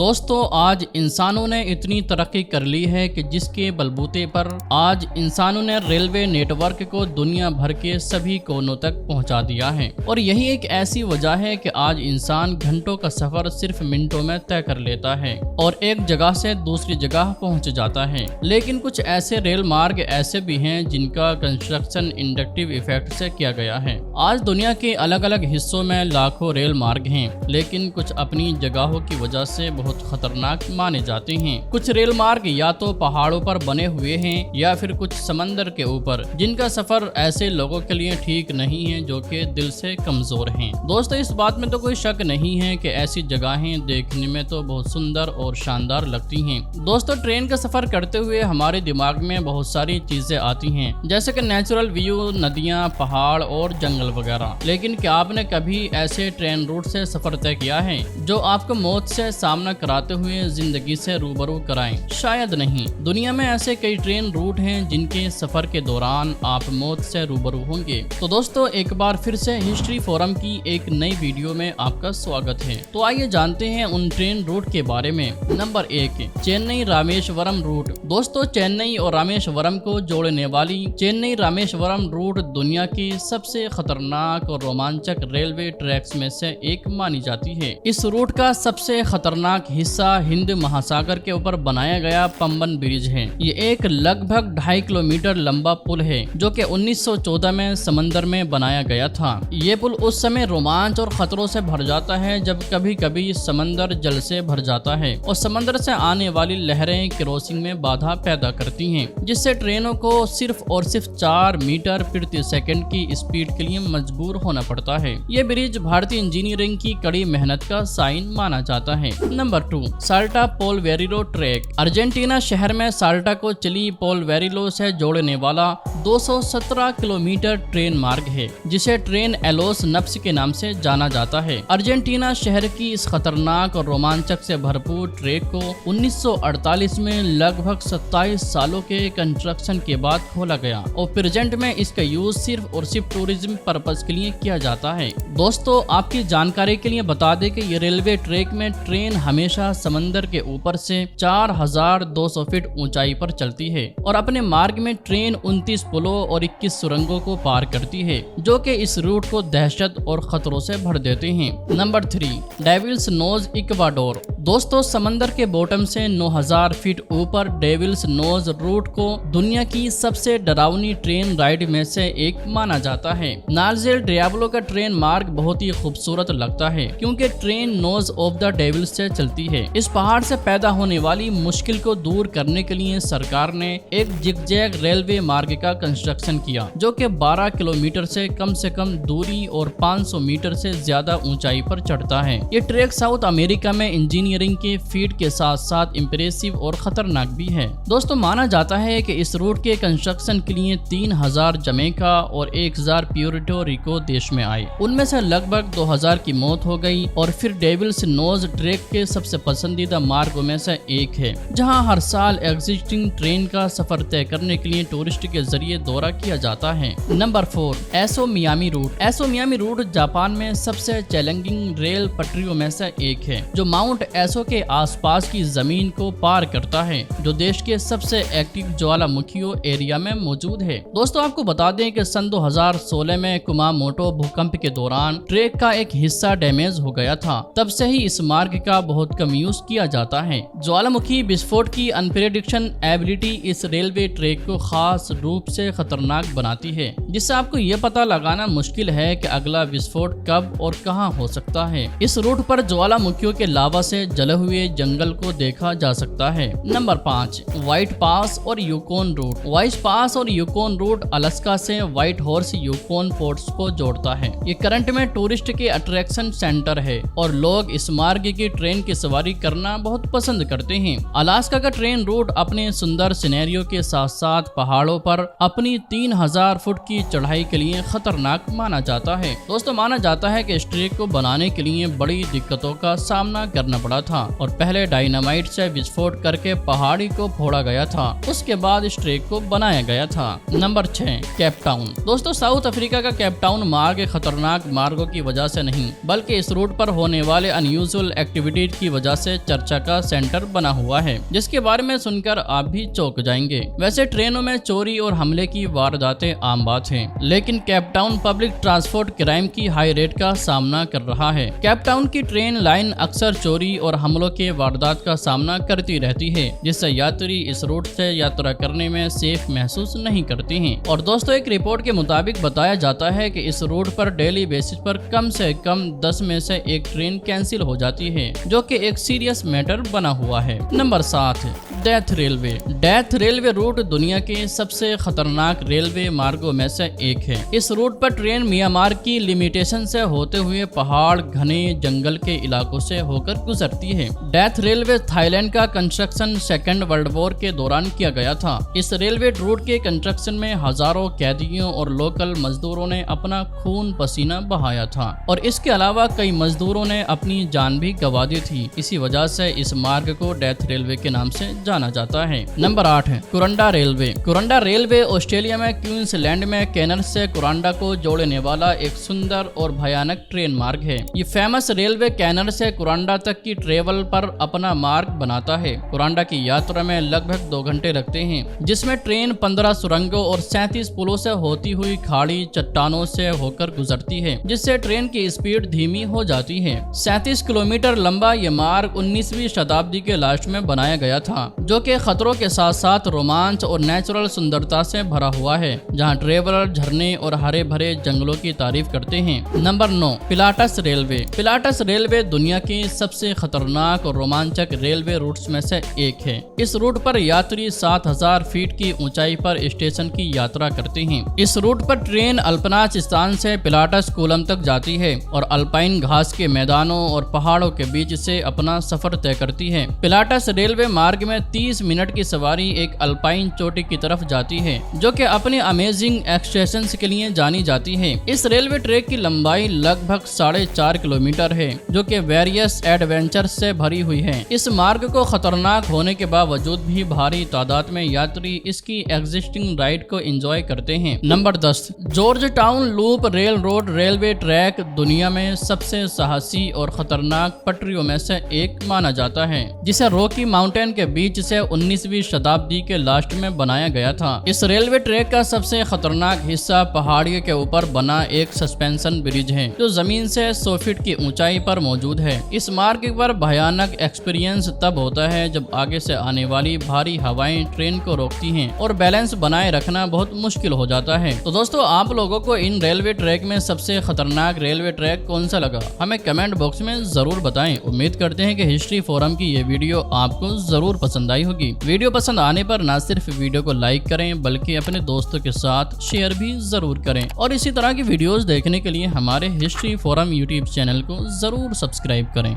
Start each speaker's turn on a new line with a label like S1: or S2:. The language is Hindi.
S1: दोस्तों आज इंसानों ने इतनी तरक्की कर ली है कि जिसके बलबूते पर आज इंसानों ने रेलवे नेटवर्क को दुनिया भर के सभी कोनों तक पहुंचा दिया है। और यही एक ऐसी वजह है कि आज इंसान घंटों का सफर सिर्फ मिनटों में तय कर लेता है और एक जगह से दूसरी जगह पहुंच जाता है। लेकिन कुछ ऐसे रेल मार्ग ऐसे भी हैं जिनका कंस्ट्रक्शन इंडक्टिव इफेक्ट से किया गया है। आज दुनिया के अलग अलग हिस्सों में लाखों रेल मार्ग हैं, लेकिन कुछ अपनी जगहों की वजह से बहुत खतरनाक माने जाते हैं। कुछ रेल मार्ग या तो पहाड़ों पर बने हुए हैं या फिर कुछ समंदर के ऊपर, जिनका सफर ऐसे लोगों के लिए ठीक नहीं है जो कि दिल से कमजोर हैं। दोस्तों इस बात में तो कोई शक नहीं है कि ऐसी जगहें देखने में तो बहुत सुंदर और शानदार लगती हैं। दोस्तों ट्रेन का सफर करते हुए हमारे दिमाग में बहुत सारी चीजें आती हैं, जैसे कि नेचुरल व्यू, नदियाँ, पहाड़ और जंगल वगैरह। लेकिन क्या आपने कभी ऐसे ट्रेन रूट से सफर तय किया है जो आपको मौत से सामना कराते हुए जिंदगी से रूबरू कराएं? शायद नहीं। दुनिया में ऐसे कई ट्रेन रूट हैं जिनके सफर के दौरान आप मौत से रूबरू होंगे। तो दोस्तों एक बार फिर से हिस्ट्री फोरम की एक नई वीडियो में आपका स्वागत है। तो आइए जानते हैं उन ट्रेन रूट के बारे में। Number 1, Chennai Rameswaram route. दोस्तों चेन्नई और रामेश्वरम को जोड़ने वाली चेन्नई रामेश्वरम रूट दुनिया की सबसे खतरनाक और रोमांचक रेलवे ट्रैक्स में से एक मानी जाती है। इस रूट का सबसे खतरनाक हिस्सा हिंद महासागर के ऊपर बनाया गया पंबन ब्रिज है। ये एक लगभग 2.5 किलोमीटर लंबा पुल है जो कि 1914 में समंदर में बनाया गया था। ये पुल उस समय रोमांच और खतरों से भर जाता है जब कभी कभी समंदर जल से भर जाता है और समंदर से आने वाली लहरें क्रॉसिंग में बाधा पैदा करती हैं, जिससे ट्रेनों को सिर्फ और सिर्फ 4 मीटर प्रति सेकंड की स्पीड के लिए मजबूर होना पड़ता है। ये ब्रिज भारतीय इंजीनियरिंग की कड़ी मेहनत का साइन माना जाता है। Number 2, Salta Polvorilla track. Argentina शहर में साल्टा को चिली पोलवेरिलो से जोड़ने वाला 217 किलोमीटर ट्रेन मार्ग है, जिसे ट्रेन एलोस नप्स के नाम से जाना जाता है। अर्जेंटीना शहर की इस खतरनाक और रोमांचक से भरपूर ट्रैक को 1948 में लगभग 27 सालों के कंस्ट्रक्शन के बाद खोला गया और प्रेजेंट में इसका यूज सिर्फ और सिर्फ टूरिज्म पर्पस के लिए किया जाता है। दोस्तों आपकी जानकारी के लिए बता दें कि ये रेलवे ट्रैक में ट्रेन हमेशा समंदर के ऊपर से 4200 फीट ऊंचाई पर चलती है और अपने मार्ग में ट्रेन 29 पुलों और 21 सुरंगों को पार करती है, जो कि इस रूट को दहशत और खतरों से भर देते हैं। Number 3, devil's nose Ecuador. दोस्तों समंदर के बॉटम से 9000 फीट ऊपर डेविल्स नोज रूट को दुनिया की सबसे डरावनी ट्रेन राइड में से एक माना जाता है। नार्जेल डियाब्लो का ट्रेन मार्ग बहुत ही खूबसूरत लगता है क्योंकि train nose of the devil's से चलती है। इस पहाड़ से पैदा होने वाली मुश्किल को दूर करने के लिए सरकार ने एक जिगजैग रेलवे मार्ग का कंस्ट्रक्शन किया, जो कि 12 किलोमीटर से कम दूरी और 500 मीटर से ज्यादा ऊंचाई पर चढ़ता है। ये ट्रैक साउथ अमेरिका में इंजीनियरिंग के फीट के साथ साथ इम्प्रेसिव और खतरनाक भी है। दोस्तों माना जाता है कि इस रूट के कंस्ट्रक्शन के लिए 3000 जमैका और 1000 प्यूर्टो रिको देश में आए। उनमें से लगभग 2000 की मौत हो गई और फिर डेविल्स नोज ट्रैक के सबसे पसंदीदा मार्गों में से एक है, जहां हर साल एग्जिस्टिंग ट्रेन का सफर तय करने के लिए टूरिस्ट के जरिए दौरा किया जाता है। नंबर 4, एसो मियामी रूट। एसो मियामी रूट जापान में सबसे चैलेंजिंग रेल पटरियों में से एक है, जो माउंट एसो के आसपास की जमीन को पार करता है, जो देश के सबसे एक्टिव ज्वालामुखियों एरिया में मौजूद है। दोस्तों आपको बता दें कि सन 2016 में कुमामोटो भूकंप के दौरान ट्रैक का एक हिस्सा डैमेज हो गया था। तब से ही इस मार्ग का बहुत कम यूज किया जाता है। ज्वालामुखी विस्फोट की अनप्रेडिक्शन एबिलिटी इस रेलवे ट्रैक को खास रूप से खतरनाक बनाती है, जिससे आपको ये पता लगाना मुश्किल है कि अगला विस्फोट कब और कहां हो सकता है। इस रूट पर ज्वालामुखियों के लावा से जले हुए जंगल को देखा जा सकता है। नंबर 5, व्हाइट पास और यूकोन रूट। व्हाइट पास और यूकोन रूट अलास्का से व्हाइट हॉर्स यूकोन पोर्ट्स को जोड़ता है। ये करंट में टूरिस्ट के अट्रैक्शन सेंटर है और लोग इस मार्ग की ट्रेन की सवारी करना बहुत पसंद करते हैं। अलास्का का ट्रेन रूट अपने सुंदर सिनेरियो के साथ साथ पहाड़ों पर अपनी 3000 फुट की चढ़ाई के लिए खतरनाक माना जाता है। दोस्तों माना जाता है कि इस ट्रैक को बनाने के लिए बड़ी दिक्कतों का सामना करना पड़ा था और पहले डायनामाइट से विस्फोट करके पहाड़ी को फोड़ा गया था, उसके बाद इस ट्रैक को बनाया गया था। Number 6, Cape Town. दोस्तों साउथ अफ्रीका का केप टाउन मार्ग खतरनाक मार्गों की वजह से नहीं बल्कि इस रूट पर होने वाले अनयूजुअल एक्टिविटीज की वजह से चर्चा का सेंटर बना हुआ है, जिसके बारे में सुनकर आप भी चौंक जाएंगे। वैसे ट्रेनों में चोरी और हमले की वारदातें आम बात है, लेकिन Cape Town public transport crime की हाई रेट का सामना कर रहा है। केप टाउन की ट्रेन लाइन अक्सर चोरी और हमलों के वारदात का सामना करती रहती है, जिससे यात्री इस रूट से यात्रा करने में सेफ महसूस नहीं करते हैं। और दोस्तों, एक रिपोर्ट के मुताबिक बताया जाता है कि इस रूट पर डेली बेसिस पर कम से कम 10 में से एक ट्रेन कैंसिल हो जाती है, जो कि एक सीरियस मैटर बना हुआ है। Number 7, death railway. Death railway route दुनिया के सबसे खतरनाक रेलवे मार्गों में से एक है। इस रूट पर ट्रेन म्यांमार की लिमिटेशन से होते हुए पहाड़, घने जंगल के इलाकों से होकर गुजरती है। डेथ रेलवे थाईलैंड का कंस्ट्रक्शन सेकेंड वर्ल्ड वॉर के दौरान किया गया था। इस रेलवे रूट के कंस्ट्रक्शन में हजारों कैदियों और लोकल मजदूरों ने अपना खून पसीना बहाया था, और इसके अलावा कई मजदूरों ने अपनी जान भी गंवा दी थी। इसी वजह से इस मार्ग को डेथ रेलवे के नाम से जाना जाता है। नंबर 8 है कुरांडा रेलवे। कुरांडा रेलवे ऑस्ट्रेलिया में क्वींसलैंड में कैनर्स से कुरांडा को जोड़ने वाला एक सुंदर और भयानक ट्रेन मार्ग है। ये फेमस रेलवे कैनर्स से कुरांडा तक की ट्रेवल पर अपना मार्ग बनाता है। कुरांडा की यात्रा में लगभग 2 घंटे लगते हैं, जिसमें ट्रेन 15 सुरंगों और 37 पुलों से होती हुई खाड़ी चट्टानों से होकर गुजरती है, जिससे ट्रेन की स्पीड धीमी हो जाती है। 37 किलोमीटर लंबा ये मार्ग 19वीं शताब्दी के लास्ट में बनाया गया था, जो कि खतरों के साथ साथ रोमांच और नेचुरल सुंदरता से भरा हुआ है, जहां ट्रेवलर झरने और हरे भरे जंगलों की तारीफ करते हैं। Number 9, Pilatus railway. Pilatus railway दुनिया की सबसे खतरनाक और रोमांचक रेलवे रूट्स में से एक है। इस रूट पर यात्री 7000 फीट की ऊंचाई पर स्टेशन की यात्रा करते हैं। इस रूट पर ट्रेन अल्पनाच स्थान से पिलाटस कोलम तक जाती है और अल्पाइन घास के मैदानों और पहाड़ों के बीच से अपना सफर तय करती है। पिलाटस रेलवे मार्ग में 30 मिनट की सवारी एक अल्पाइन चोटी की तरफ जाती है, जो कि अपने अमेजिंग एक्सटेंशन के लिए जानी जाती है। इस रेलवे ट्रैक की लंबाई लगभग 4.5 किलोमीटर है, जो कि वेरियस एडवेंचर्स से भरी हुई है। इस मार्ग को खतरनाक होने के बावजूद भी भारी तादाद में यात्री इसकी एग्जिस्टिंग राइड को एंजॉय करते हैं। Number 10, George town loop rail road railway track दुनिया में सबसे साहसी और खतरनाक पटरियों में से एक माना जाता है, जिसे रॉकी माउंटेन के बीच से 19वीं शताब्दी के लास्ट में बनाया गया था। इस रेलवे ट्रैक का सबसे खतरनाक हिस्सा पहाड़ी के ऊपर बना एक सस्पेंशन ब्रिज है, जो जमीन से 100 फीट की ऊंचाई पर मौजूद है। इस मार्ग पर भयानक एक्सपीरियंस तब होता है जब आगे से आने वाली भारी हवाएं ट्रेन को रोकती हैं और बैलेंस बनाए रखना बहुत मुश्किल हो जाता है। तो दोस्तों, आप लोगों को इन रेलवे ट्रैक में सबसे खतरनाक रेलवे ट्रैक कौन सा लगा, हमें कमेंट बॉक्स में जरूर बताएं। उम्मीद करते हैं कि हिस्ट्री फोरम की ये वीडियो आपको जरूर पसंद आई होगी। वीडियो पसंद आने पर ना सिर्फ वीडियो को लाइक करें, बल्कि अपने दोस्तों के साथ शेयर भी जरूर करें, और इसी तरह की वीडियोस देखने के लिए हमारे हिस्ट्री फोरम यूट्यूब चैनल को जरूर सब्सक्राइब करें।